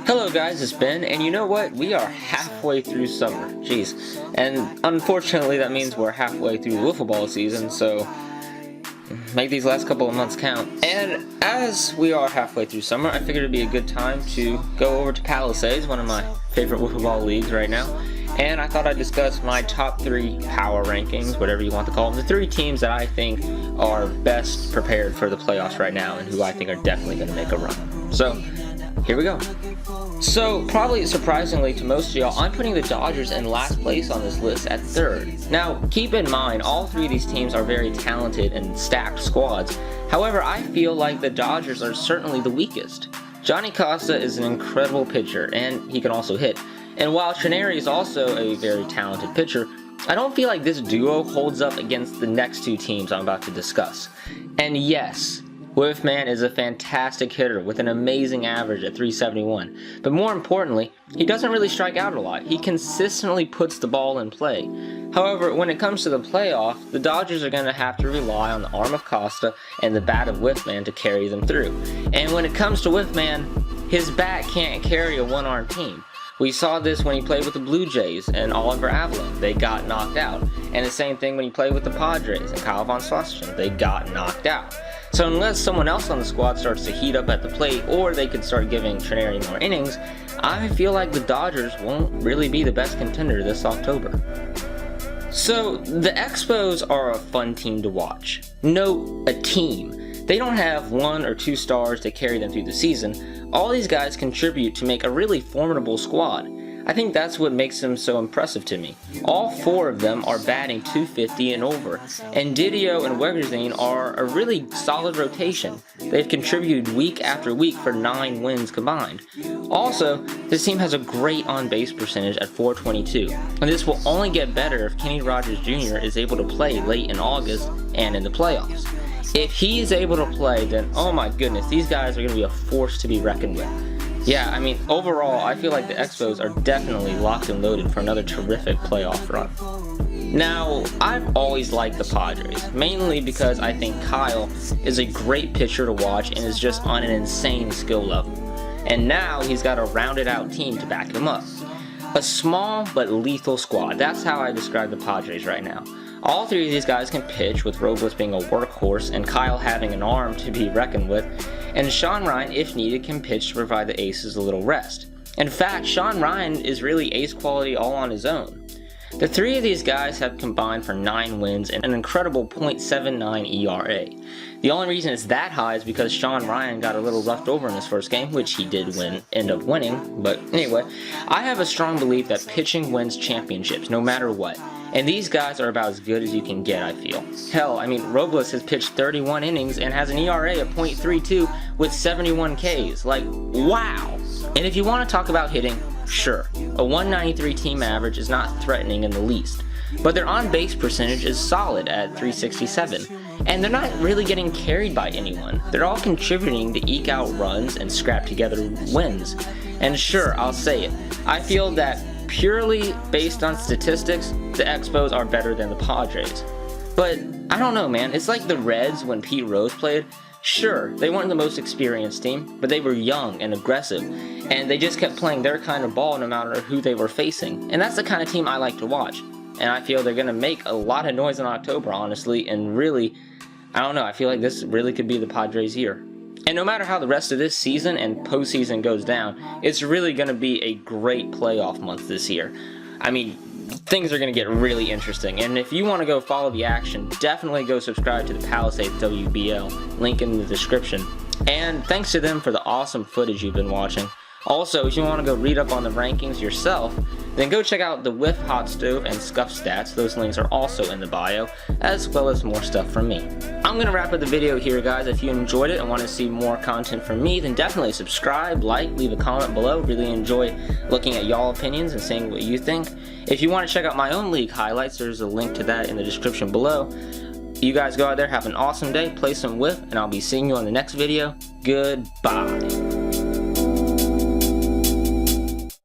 Hello guys, it's Ben, and you know what? We are halfway through summer. Jeez. And unfortunately that means we're halfway through wiffle ball season, so make these last couple of months count. And as we are halfway through summer, I figured it'd be a good time to go over to Palisades, one of my favorite wiffle ball leagues right now. And I thought I'd discuss my top 3 power rankings, whatever you want to call them. The 3 teams that I think are best prepared for the playoffs right now and who I think are definitely going to make a run. So, here we go. So, probably surprisingly to most of y'all, I'm putting the Dodgers in last place on this list at 3rd. Now, keep in mind, all 3 of these teams are very talented and stacked squads. However, I feel like the Dodgers are certainly the weakest. Johnny Costa is an incredible pitcher, and he can also hit. And while Trenary is also a very talented pitcher, I don't feel like this duo holds up against the next 2 teams I'm about to discuss. And yes, Whiffman is a fantastic hitter with an amazing average at 371, but more importantly, he doesn't really strike out a lot. He consistently puts the ball in play. However, when it comes to the playoff, the Dodgers are going to have to rely on the arm of Costa and the bat of Whiffman to carry them through. And when it comes to Whiffman, his bat can't carry a one-armed team. We saw this when he played with the Blue Jays and Oliver Avalon. They got knocked out. And the same thing when he played with the Padres and Kyle Von Swastin. They got knocked out. So unless someone else on the squad starts to heat up at the plate, or they could start giving Trenary more innings, I feel like the Dodgers won't really be the best contender this October. So the Expos are a fun team to watch. Note, a team. They don't have 1 or 2 stars to carry them through the season. All these guys contribute to make a really formidable squad. I think that's what makes them so impressive to me. All 4 of them are batting .250 and over, and Didio and Wegerzine are a really solid rotation. They've contributed week after week for 9 wins combined. Also, this team has a great on-base percentage at .422, and this will only get better if Kenny Rogers Jr. is able to play late in August and in the playoffs. If he is able to play, then oh my goodness, these guys are going to be a force to be reckoned with. Yeah, I mean, overall, I feel like the Expos are definitely locked and loaded for another terrific playoff run. Now, I've always liked the Padres, mainly because I think Kyle is a great pitcher to watch and is just on an insane skill level. And now he's got a rounded out team to back him up. A small but lethal squad, that's how I describe the Padres right now. All 3 of these guys can pitch, with Robles being a workhorse and Kyle having an arm to be reckoned with, and Sean Ryan, if needed, can pitch to provide the aces a little rest. In fact, Sean Ryan is really ace quality all on his own. The 3 of these guys have combined for 9 wins and an incredible .79 ERA. The only reason it's that high is because Sean Ryan got a little roughed over in his first game, which he did end up winning, but anyway, I have a strong belief that pitching wins championships, no matter what. And these guys are about as good as you can get, I feel. Hell, I mean, Robles has pitched 31 innings and has an ERA of .32 with 71 Ks. Like, wow! And if you want to talk about hitting, sure, a 193 team average is not threatening in the least. But their on-base percentage is solid at .367. And they're not really getting carried by anyone. They're all contributing to eke out runs and scrap together wins. And sure, I'll say it, I feel that purely based on statistics, the Expos are better than the Padres. But I don't know, man, it's like the Reds when Pete Rose played. Sure, they weren't the most experienced team, but they were young and aggressive, and they just kept playing their kind of ball no matter who they were facing. And that's the kind of team I like to watch. And I feel they're going to make a lot of noise in October, honestly, and really, I don't know, I feel like this really could be the Padres' year. And no matter how the rest of this season and postseason goes down, it's really going to be a great playoff month this year. I mean, things are going to get really interesting. And if you want to go follow the action, definitely go subscribe to the Palisades WBL, link in the description. And thanks to them for the awesome footage you've been watching. Also, if you want to go read up on the rankings yourself, then go check out the Whiff, Hot Stove, and Scuff stats. Those links are also in the bio, as well as more stuff from me. I'm going to wrap up the video here, guys. If you enjoyed it and want to see more content from me, then definitely subscribe, like, leave a comment below. Really enjoy looking at y'all opinions and seeing what you think. If you want to check out my own league highlights, there's a link to that in the description below. You guys go out there, have an awesome day, play some Whiff, and I'll be seeing you on the next video. Goodbye.